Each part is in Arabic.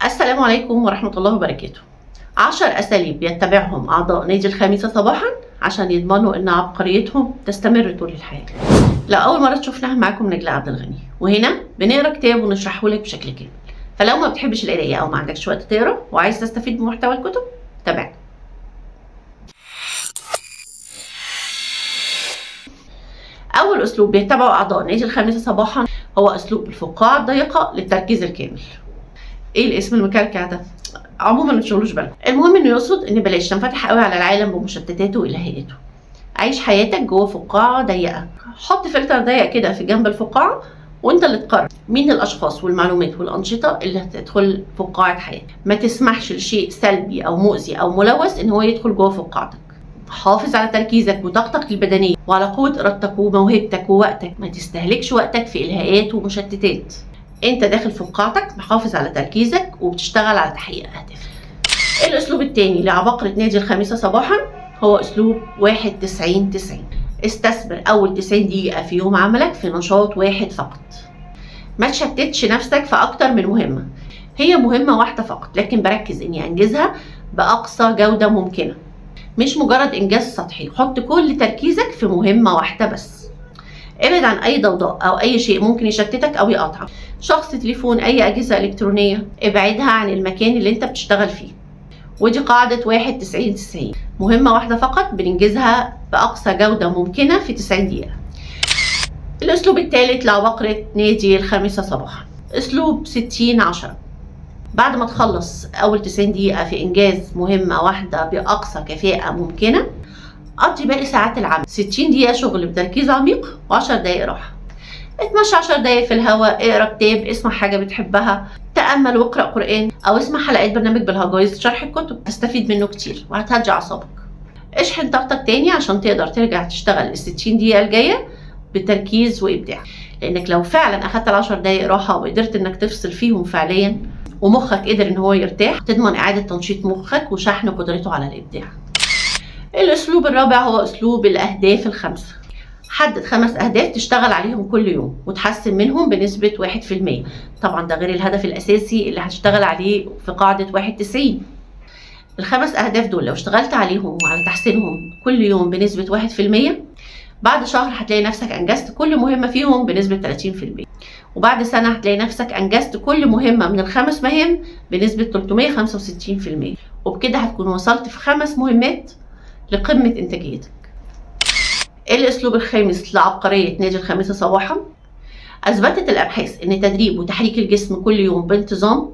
السلام عليكم ورحمة الله وبركاته. 10 أساليب يتبعهم أعضاء نادي الخامسة صباحا عشان يضمنوا إن عبقريتهم تستمر طول الحياة. لو أول مرة تشوفناها معاكم نجلاء عبد الغني، وهنا بنقرا كتاب ونشرحه لك بشكل كامل. فلو ما بتحبش القراية أو ما عندكش وقت تقرا وعايز تستفيد من محتوى الكتب، تابعنا. أول أسلوب بيتبعه أعضاء نادي الخامسة صباحا هو أسلوب الفقاعة الضيقة للتركيز الكامل. ايه الاسم المكلكع ده؟ عموما ما تشغلوش بالكم. المهم انه يقصد ان بلاش تنفتح قوي على العالم بمشتتاته والهياته. عيش حياتك جوه فقاعه ضيقه. حط فلتر ضيق كده في جنب الفقاعه، وانت اللي تقرر مين الاشخاص والمعلومات والانشطه اللي هتدخل فقاعه حياتك. ما تسمحش لشيء سلبي او مؤذي او ملوث ان هو يدخل جوه فقاعتك. حافظ على تركيزك وطاقتك البدنيه وعلى قوه ارادتك وموهبتك ووقتك. ما تستهلكش وقتك في الهاءات ومشتتات. انت داخل فقاعتك محافظ على تركيزك وبتشتغل على تحقيق اهدافك. الاسلوب الثاني لعباقرة نادي الخامسة صباحا هو اسلوب 1-90-90. استثمر اول 90 دقيقة في يوم عملك في نشاط واحد فقط. ما تشتتش نفسك في اكتر من مهمة. هي مهمة واحدة فقط، لكن بركز اني انجزها باقصى جودة ممكنة، مش مجرد انجاز سطحي. حط كل تركيزك في مهمة واحدة بس. ابعد عن اي ضوضاء او اي شيء ممكن يشتتك او يقطعك. شخص، تليفون، اي اجهزه الكترونيه، ابعدها عن المكان اللي انت بتشتغل فيه. ودي قاعده 1-90-90. مهمه واحده فقط بننجزها باقصى جوده ممكنه في 90 دقيقه. الاسلوب الثالث لعباقرة نادي الخامسة صباحا اسلوب 60-10. بعد ما تخلص اول 90 دقيقه في انجاز مهمه واحده باقصى كفاءه ممكنه، قضي باقي ساعات العمل 60 دقيقة شغل بتركيز عميق و10 دقايق راحة. اتمشى 10 دقايق في الهواء، اقرا كتاب، اسمع حاجة بتحبها، تأمل واقرأ قرآن، أو اسمع حلقات برنامج بالهجايز شرح الكتب. هتستفيد منه كتير وهتهدي أعصابك. اشحن طاقتك تاني عشان تقدر ترجع تشتغل ال60 دقيقة الجاية بتركيز وإبداع. لأنك لو فعلا أخدت ال10 دقايق راحة وقدرت إنك تفصل فيهم فعليا ومخك قدر إن هو يرتاح، تضمن إعادة تنشيط مخك وشحن قدرته على الإبداع. الاسلوب الرابع هو اسلوب الاهداف الخمسة. حدد 5 اهداف تشتغل عليهم كل يوم وتحسن منهم بنسبة 1%. طبعا ده غير الهدف الاساسي اللي هتشتغل عليه في قاعدة 1-90. ال5 اهداف دول لو اشتغلت عليهم وعلى تحسينهم كل يوم بنسبة 1%، بعد شهر هتلاقي نفسك انجزت كل مهمة فيهم بنسبة 30%. وبعد سنة هتلاقي نفسك انجزت كل مهمة من ال5 مهام بنسبة 365%. وبكده هتكون وصلت في 5 مهمات لقمة إنتاجيتك. الأسلوب الخامس لعبقرية نادي الخامسة صباحا. أثبتت الأبحاث إن تدريب وتحريك الجسم كل يوم بانتظام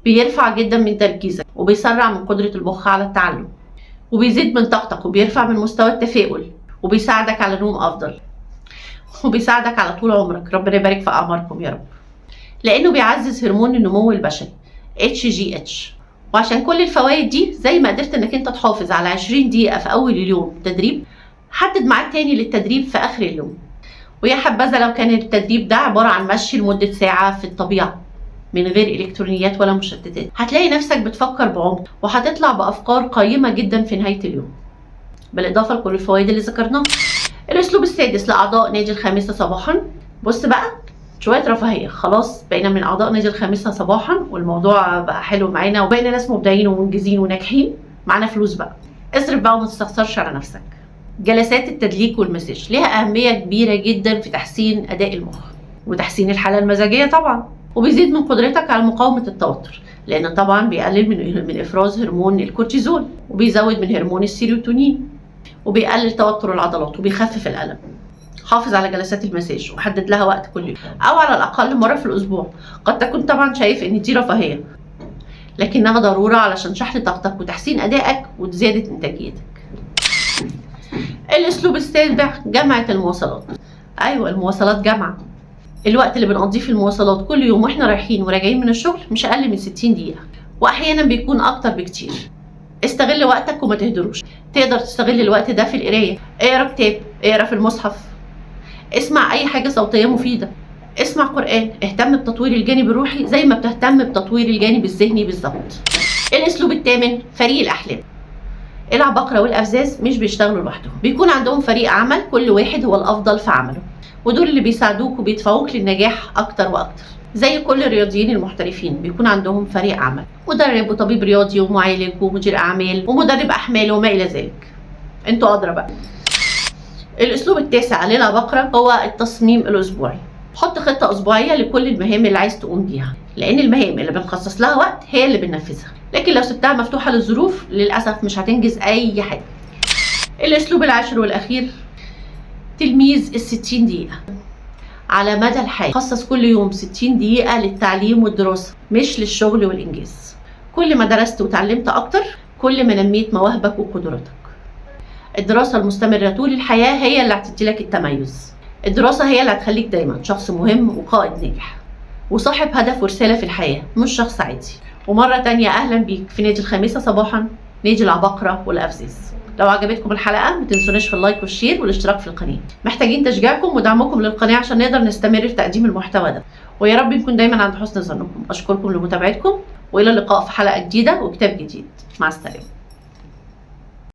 بيرفع جدا من تركيزك وبيسرع من قدرة المخ على التعلم، وبيزيد من طاقتك وبيرفع من مستوى التفاؤل، وبيساعدك على نوم أفضل، وبيساعدك على طول عمرك. ربنا يبارك في أعماركم يا رب. لأنه بيعزز هرمون النمو البشري HGH. وعشان كل الفوائد دي، زي ما قدرت انك انت تحافظ على 20 دقيقة في اول اليوم تدريب، حدد ميعاد تاني للتدريب في اخر اليوم. ويا حبذا لو كان التدريب ده عبارة عن مشي لمدة ساعة في الطبيعة من غير الكترونيات ولا مشتتات. هتلاقي نفسك بتفكر بعمق وهتطلع بافكار قيمة جدا في نهاية اليوم، بالاضافة لكل الفوائد اللي ذكرناها. الاسلوب السادس لاعضاء نادي الخامسة صباحا. بص بقى، شوية رفاهية. خلاص بقينا من أعضاء نادي الخامسة صباحا والموضوع بقى حلو معانا وبقينا ناس مبدعين ومنجزين وناجحين. معانا فلوس بقى، اصرف بقى وما تستخسرش على نفسك. جلسات التدليك والمساج ليها أهمية كبيرة جدا في تحسين أداء المخ وتحسين الحالة المزاجية طبعا، وبيزيد من قدرتك على مقاومة التوتر، لأن طبعا بيقلل من إفراز هرمون الكورتيزول، وبيزود من هرمون السيروتونين، وبيقلل توتر العضلات وبيخفف الألم. حافظ على جلسات المساج وحدد لها وقت كل يوم او على الاقل مره في الاسبوع. قد تكون طبعا شايف ان دي رفاهيه، لكنها ضروره علشان شحن طاقتك وتحسين ادائك وزياده انتاجيتك. الاسلوب السابع جمع المواصلات. ايوه، المواصلات جامعه. الوقت اللي بنقضيه في المواصلات كل يوم واحنا رايحين وراجعين من الشغل مش اقل من 60 دقيقه، واحيانا بيكون اكتر بكتير. استغل وقتك وما تهدروش. تقدر تستغل الوقت ده في القرايه، اقرا كتاب، اقرا في المصحف، اسمع اي حاجة صوتية مفيدة، اسمع قرآن. اهتم بتطوير الجانب الروحي زي ما بتهتم بتطوير الجانب الذهني بالظبط. الاسلوب الثامن فريق الاحلام. العباقرة والافزاز مش بيشتغلوا لوحدهم، بيكون عندهم فريق عمل كل واحد هو الافضل في عمله، ودول اللي بيساعدوك وبيدفعوك للنجاح اكتر واكتر. زي كل الرياضيين المحترفين بيكون عندهم فريق عمل، مدرب وطبيب رياضي ومعالج ومدير اعمال ومدرب احمال وما الى ذلك. انتوا ادرى بقى. الاسلوب التاسع للعباقرة هو التصميم الاسبوعي. حط خطة اسبوعية لكل المهام اللي عايز تقوم بيها، لان المهام اللي بنخصص لها وقت هي اللي بننفذها، لكن لو سبتها مفتوحة للظروف للاسف مش هتنجز اي حاجة. الاسلوب العاشر والاخير تلميذ ال60 دقيقة. على مدى الحياة خصص كل يوم 60 دقيقة للتعليم والدراسة، مش للشغل والإنجاز. كل ما درست وتعلمت أكتر كل ما نميت مواهبك وقدراتك. الدراسة المستمرة طول الحياة هي اللي هتديلك التميز. الدراسة هي اللي هتخليك دايما شخص مهم وقائد ناجح وصاحب هدف ورسالة في الحياة، مش شخص عادي. ومرة تانية أهلا بيك في نادي الخامسة صباحا، نادي العباقرة والأفزاز. لو عجبتكم الحلقة ما تنسوناش في اللايك والشير والاشتراك في القناة. محتاجين تشجيعكم ودعمكم للقناة عشان نقدر نستمر في تقديم المحتوى ده، ويا رب نكون دايما عند حسن ظنكم. أشكركم لمتابعتكم، وإلى اللقاء في حلقة جديدة وكتاب جديد. مع السلامة.